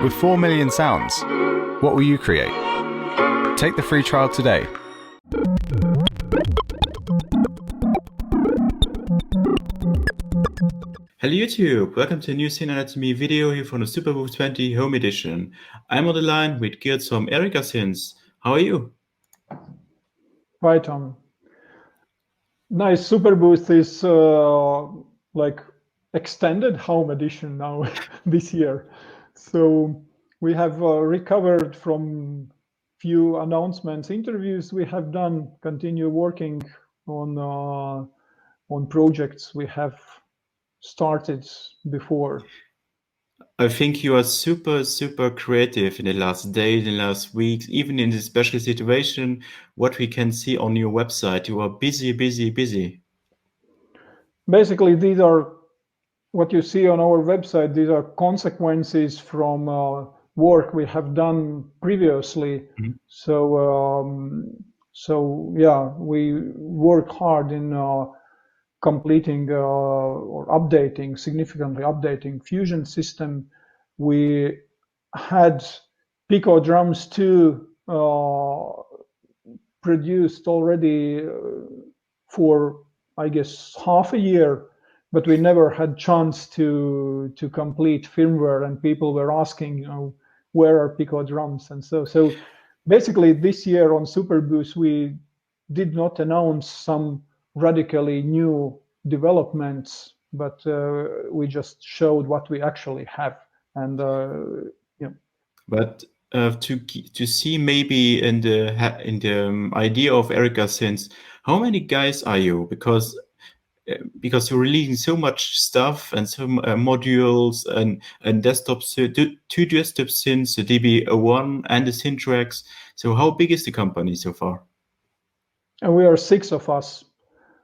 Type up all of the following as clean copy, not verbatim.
With 4 million sounds, what will you create? Take the free trial today. Hello YouTube, welcome to a new Scene Anatomy video here from the Superbooth 20HE Home Edition. I'm on the line with Girts from SYNTH. How are you? Hi Tom. Nice. Superbooth is like extended home edition now this year. So we have recovered from few announcements, interviews we have done, continue working on projects we have started before. I think you are super creative in the last days, in the last weeks, even in this special situation, what we can see on your website. You are busy. Basically, these are what you see on our website. These are consequences from work we have done previously. Mm-hmm. So yeah, we work hard in completing or significantly updating Fusion system. We had Pico Drums2 produced already for, I guess, half a year, but we never had chance to complete firmware, and people were asking, you know, where are Pico drums? And so basically this year on Superbooth we did not announce some radically new developments, but we just showed what we actually have. And yeah. But to see maybe in the idea of SYNTH, how many guys are you? Because you're releasing so much stuff and some modules and desktops, two desktop synths, the DB01 and the SYNTRX. So how big is the company so far? And we are 6 of us.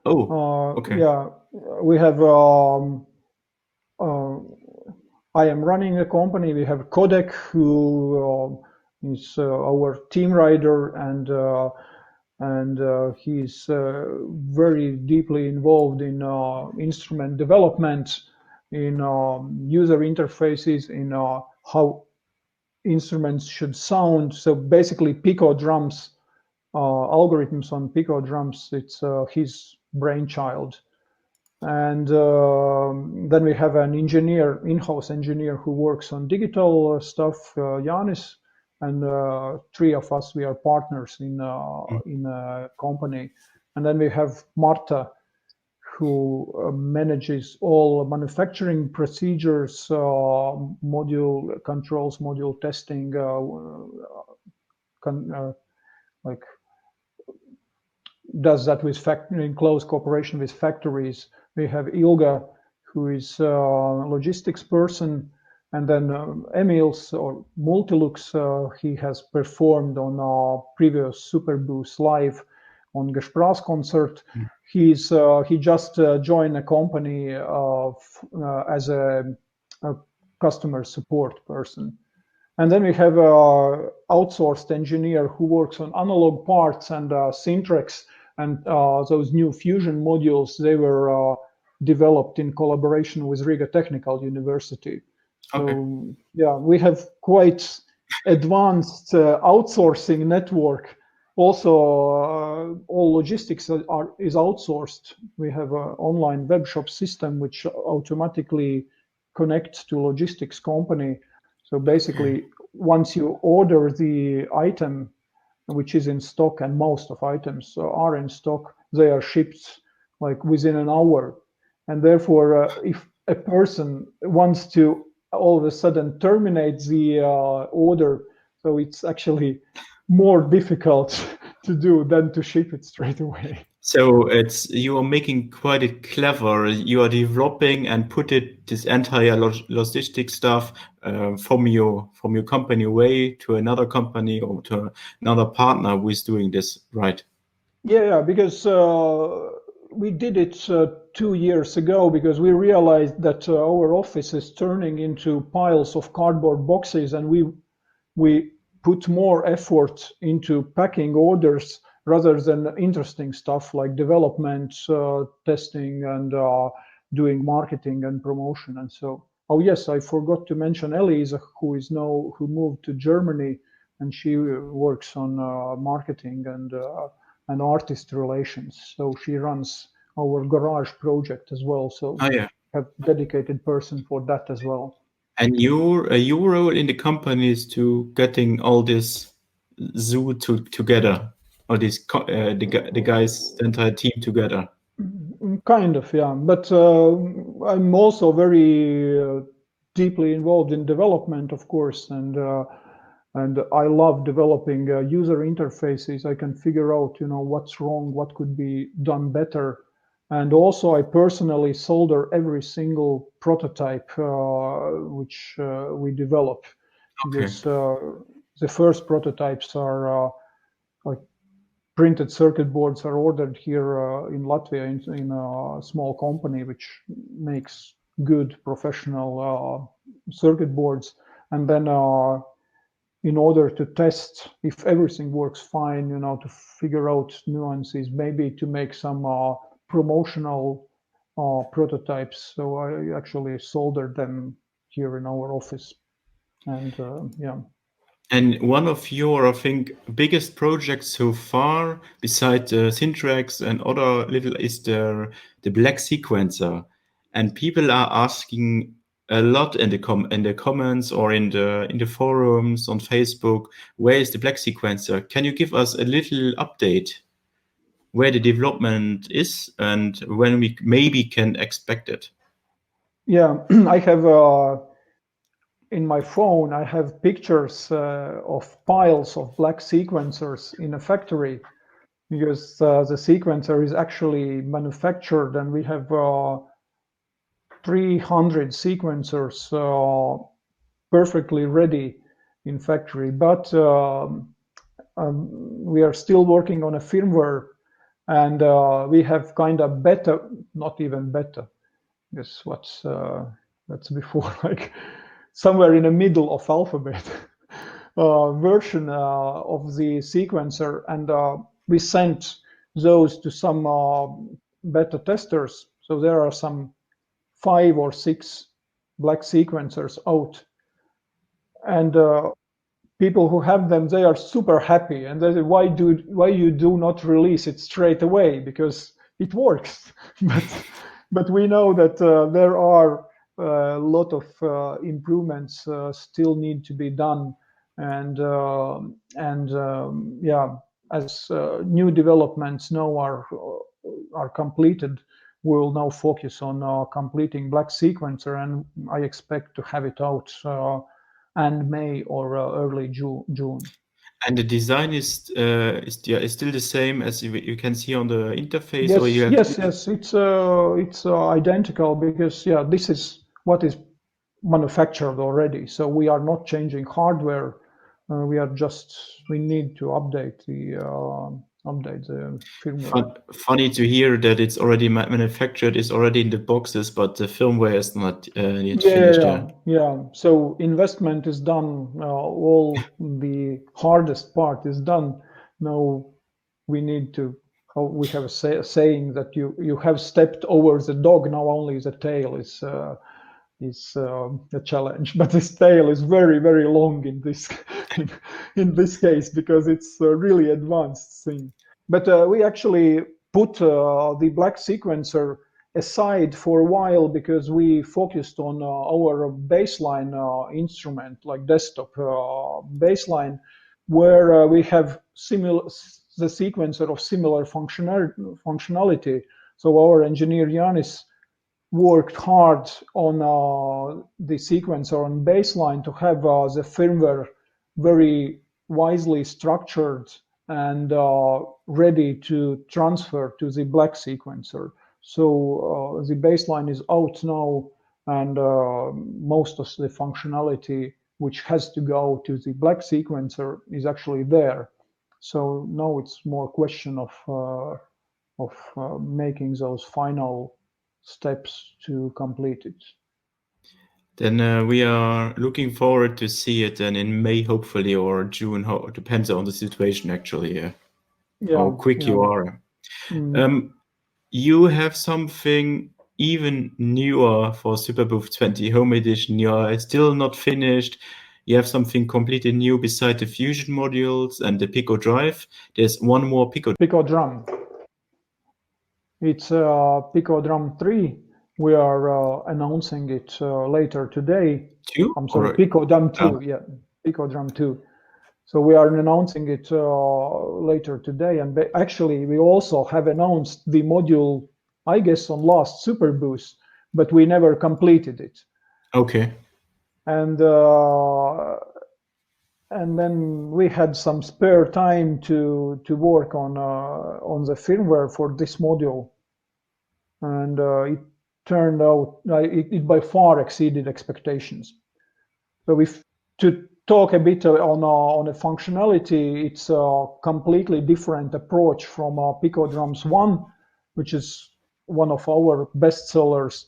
Oh, okay. Yeah, we have. I am running the company. We have Kodek, who is our team rider, and he's very deeply involved in instrument development, in user interfaces, in how instruments should sound. So basically, Pico drums, algorithms on Pico drums, it's his brainchild. And then we have an engineer, in-house engineer, who works on digital stuff, Yanis, and 3 of us, we are partners in a company. And then we have Marta, who manages all manufacturing procedures, module controls, module testing, like does that with factory in close cooperation with factories. We have Ilga, who is a logistics person, and then Emils or Multilux. He has performed on our previous Superbooth live on Gespräch concert. He just joined a company as a customer support person. And then we have an outsourced engineer who works on analog parts and SYNTRX, and those new Fusion modules, they were developed in collaboration with Riga Technical University. Okay. So yeah, we have quite advanced outsourcing network. Also, all logistics is outsourced. We have an online web shop system which automatically connects to logistics company. So basically, once you order the item, which is in stock, and most of items are in stock, they are shipped like within an hour. And therefore, if a person wants to all of a sudden terminate the order, so it's actually more difficult to do than to ship it straight away. So you are making quite a clever. You are developing and put this entire logistic stuff from your company away to another company or to another partner who is doing this, right? Yeah, because we did it 2 years ago, because we realized that our office is turning into piles of cardboard boxes, and we put more effort into packing orders rather than interesting stuff like development, testing, and doing marketing and promotion. And so Oh yes, I forgot to mention Elisa, who moved to Germany, and she works on marketing and artist relations. So she runs our garage project as well. So Oh yeah. have dedicated person for that as well. And your role in the company is to getting all this zoo together, all these the guys, the entire team together. Kind of, yeah. But I'm also very deeply involved in development, of course, and I love developing user interfaces. I can figure out, what's wrong, what could be done better, and also I personally solder every single prototype which we develop, Okay. because the first prototypes are like printed circuit boards are ordered here in Latvia in a small company which makes good professional circuit boards, and then in order to test if everything works fine, to figure out nuances, maybe to make some promotional prototypes. So I actually soldered them here in our office, and yeah. And one of your, I think, biggest projects so far, besides the SYNTRX and other little, is the black sequencer. And people are asking a lot in the comments or in the forums on Facebook, where is the black sequencer? Can you give us a little update where the development is and when we maybe can expect it? Yeah, I have in my phone, I have pictures of piles of black sequencers in a factory, because the sequencer is actually manufactured, and we have 300 sequencers perfectly ready in factory. But we are still working on a firmware, and we have kind of beta, not even beta. Guess that's before like somewhere in the middle of alphabet version of the sequencer, and we sent those to some beta testers. So there are some 5 or 6 black sequencers out, and people who have them, they are super happy, and they say, why you do not release it straight away, because it works. but we know that there are a lot of improvements still need to be done, and yeah, as new developments now are completed, we'll now focus on completing black sequencer, and I expect to have it out and May or early June. And the design is still the same as you can see on the interface, Yes, or you have yes, it's identical, because yeah, this is what is manufactured already. So we are not changing hardware. We need to update the firmware. funny to hear that it's already manufactured, is already in the boxes, but the firmware is not yet finished. Yeah. So investment is done. All the hardest part is done. Now we need to. We have a saying that you have stepped over the dog. Now only the tail is a challenge. But this tail is very, very long in this in this case, because it's a really advanced thing. But we actually put the black sequencer aside for a while, because we focused on our baseline instrument, like desktop baseline, where we have the sequencer of similar functionality. So our engineer Yanis worked hard on the sequencer on baseline to have the firmware very wisely structured and ready to transfer to the black sequencer. So the baseline is out now, and most of the functionality which has to go to the black sequencer is actually there. So now it's more question of making those final steps to complete it. Then we are looking forward to see it then in May, hopefully, or June. It depends on the situation, actually. How quick you are. You have something even newer for Superbooth 20 Home Edition. You are still not finished. You have something completely new beside the Fusion modules and the Pico Drive. There's one more Pico Drum. It's Pico Drum3. We are announcing it later today. 2? I'm sorry, Pico Drum2. Yeah, Pico Drum2. So we are announcing it later today. And actually, we also have announced the module, I guess, on last Superbooth, but we never completed it. Okay. And then we had some spare time to work on the firmware for this module, and it turned out it by far exceeded expectations. So to talk a bit on a functionality, it's a completely different approach from Pico Drums1, which is one of our best sellers.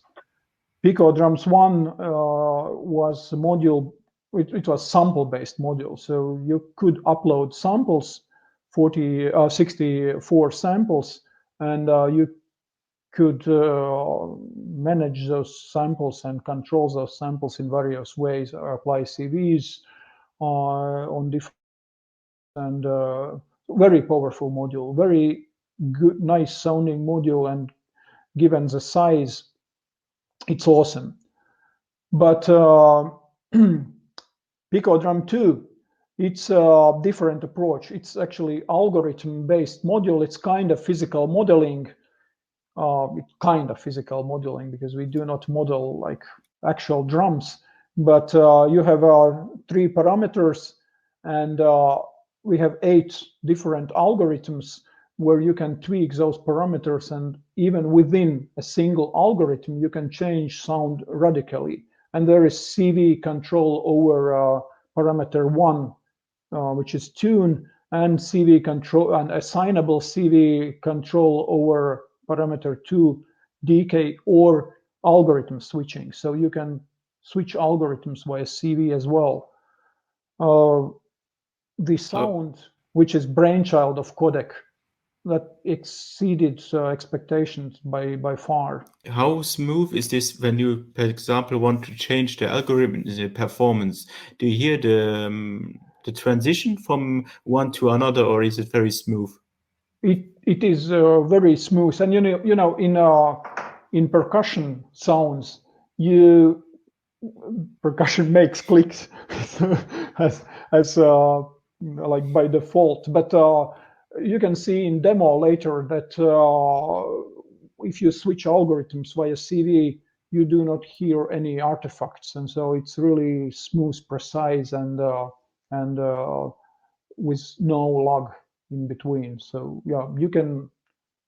Pico Drums1 was a module. It was sample-based module, so you could upload samples, 64 samples, and you could manage those samples and control those samples in various ways, apply CVs on different, and very powerful module, very good, nice sounding module, and given the size, it's awesome. But Pico Drum2, it's a different approach. It's actually algorithm-based module. It's kind of physical modeling. Because we do not model like actual drums. But you have 3 parameters, and we have 8 different algorithms where you can tweak those parameters, and even within a single algorithm, you can change sound radically. And there is CV control over parameter 1, which is tune, and CV control, and assignable CV control over parameter 2, decay, or algorithm switching. So you can switch algorithms via CV as well. The sound, which is brainchild of Codec, that exceeded expectations by far. How smooth is this when you, for example, want to change the algorithm, the performance? Do you hear the transition from one to another, or is it very smooth? It is very smooth, and you know in percussion sounds, percussion makes clicks as like by default, but you can see in demo later that if you switch algorithms via CV, you do not hear any artifacts, and so it's really smooth, precise, and with no lag in between. So yeah, you can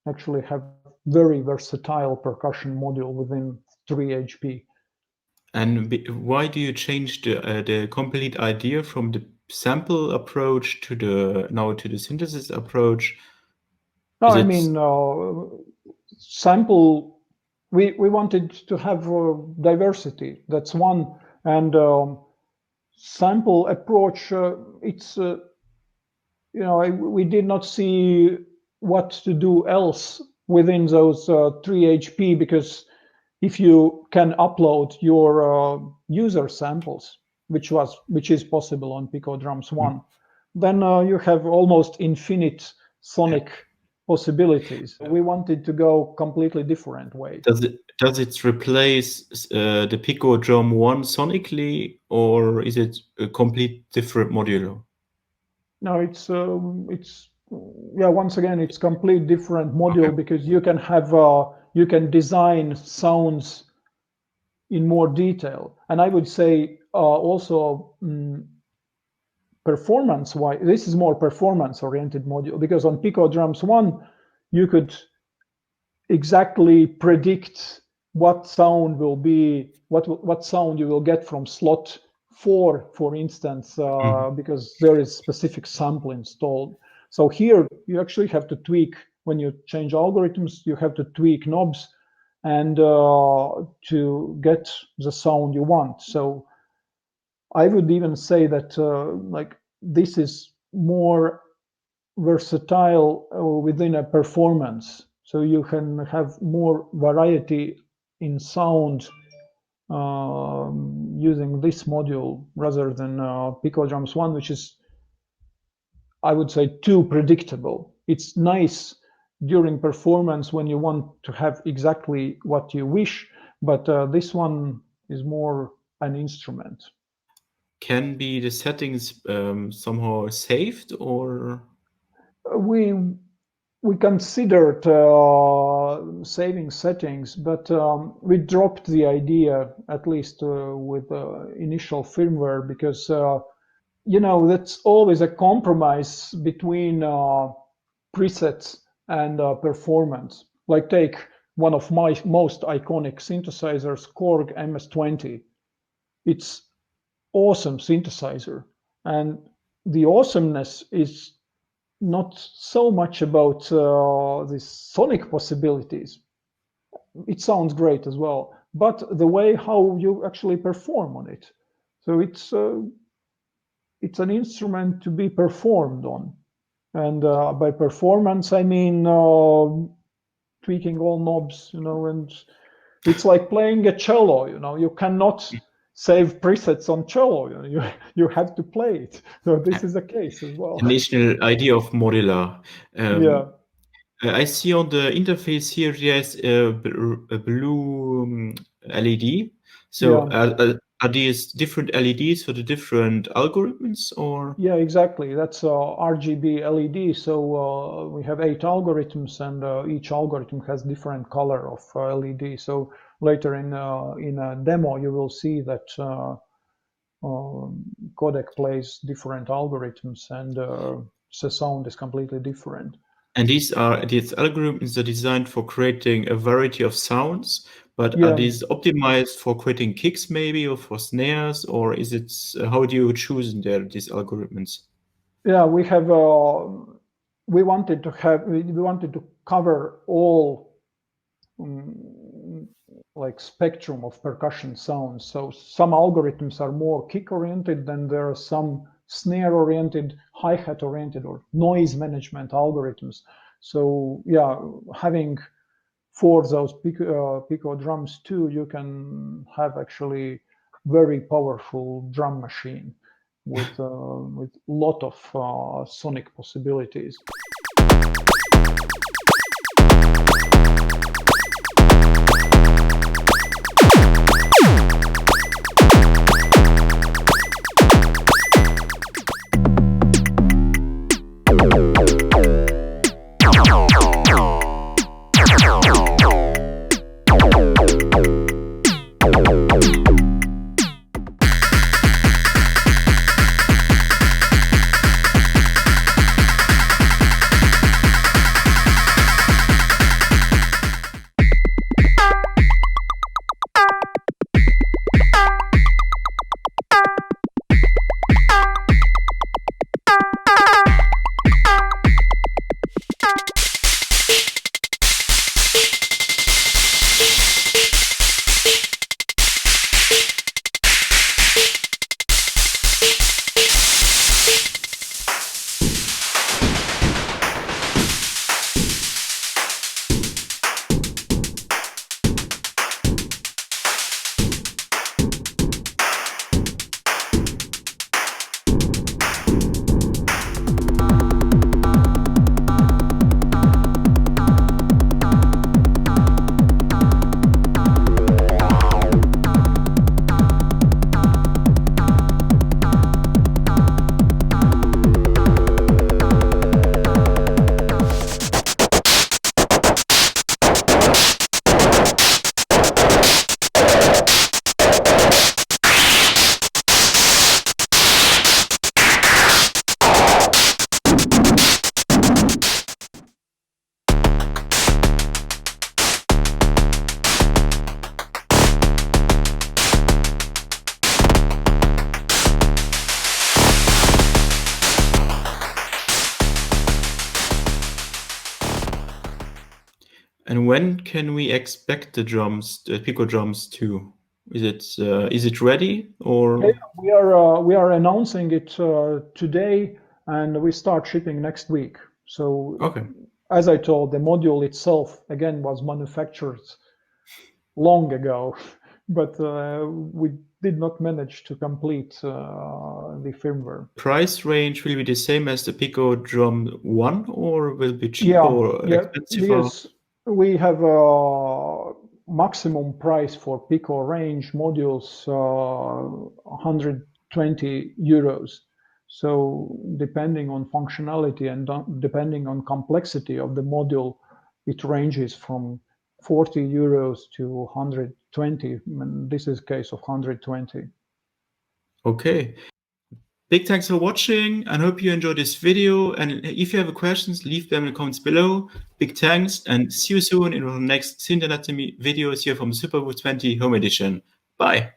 actually have very versatile percussion module within 3HP. And why do you change the complete idea from the sample approach to the synthesis approach? No, I mean sample. We wanted to have diversity. That's one, and sample approach. It's we did not see what to do else within those 3HP, because if you can upload your user samples, which is possible on Pico Drums1, then you have almost infinite sonic possibilities. We wanted to go completely different way. Does it replace the Pico Drum1 sonically, or is it a complete different module? No, it's once again, it's complete different module, because you can have you can design sounds in more detail. And I would say also performance-wise, this is more performance-oriented module, because on Pico Drums1 you could exactly predict what sound will be, what sound you will get from slot 4, for instance, because there is specific sample installed. So here you actually have to tweak, when you change algorithms, you have to tweak knobs and to get the sound you want. So I would even say that like this is more versatile within a performance. So you can have more variety in sound using this module rather than Pico Drums 1, which is, I would say, too predictable. It's nice during performance when you want to have exactly what you wish, but this one is more an instrument. Can be the settings somehow saved, or we considered saving settings, but we dropped the idea, at least with initial firmware, because that's always a compromise between presets and performance. Like take one of my most iconic synthesizers, Korg MS-20. It's awesome synthesizer, and the awesomeness is not so much about the sonic possibilities. It sounds great as well, but the way how you actually perform on it. So it's an instrument to be performed on, and by performance I mean tweaking all knobs, and it's like playing a cello. You cannot save presets on cello. You have to play it. So this is the case as well. initial idea of modular? Yeah. I see on the interface here there's a blue LED. So are these different LEDs for the different algorithms, or? Yeah, exactly. That's RGB LED. So we have 8 algorithms, and each algorithm has different color of LED. So later in a demo, you will see that codec plays different algorithms, and the sound is completely different. And these algorithms are designed for creating a variety of sounds, but Yeah. are these optimized for creating kicks maybe, or for snares, or is it, how do you choose these algorithms? Yeah, we have, we wanted to cover all like spectrum of percussion sounds. So some algorithms are more kick oriented, then there are some snare oriented, hi-hat oriented, or noise management algorithms. So yeah, having for those Pico Drums2, you can have actually very powerful drum machine with lot of sonic possibilities. And when can we expect the Pico Drums2? Is it ready, or? Yeah, we are announcing it today, and we start shipping next week. So Okay. as I told, the module itself again was manufactured long ago, but we did not manage to complete the firmware. Price range will be the same as the Pico Drum1, or will be cheaper or expensive? Yes, we have a maximum price for Pico range modules, 120 euros. So depending on functionality and depending on complexity of the module, it ranges from 40 euros to 120. And this is case of 120. Okay. Big thanks for watching. I hope you enjoyed this video. And if you have questions, leave them in the comments below. Big thanks, and see you soon in our next Synth Anatomy videos here from Superbooth 20 Home Edition. Bye.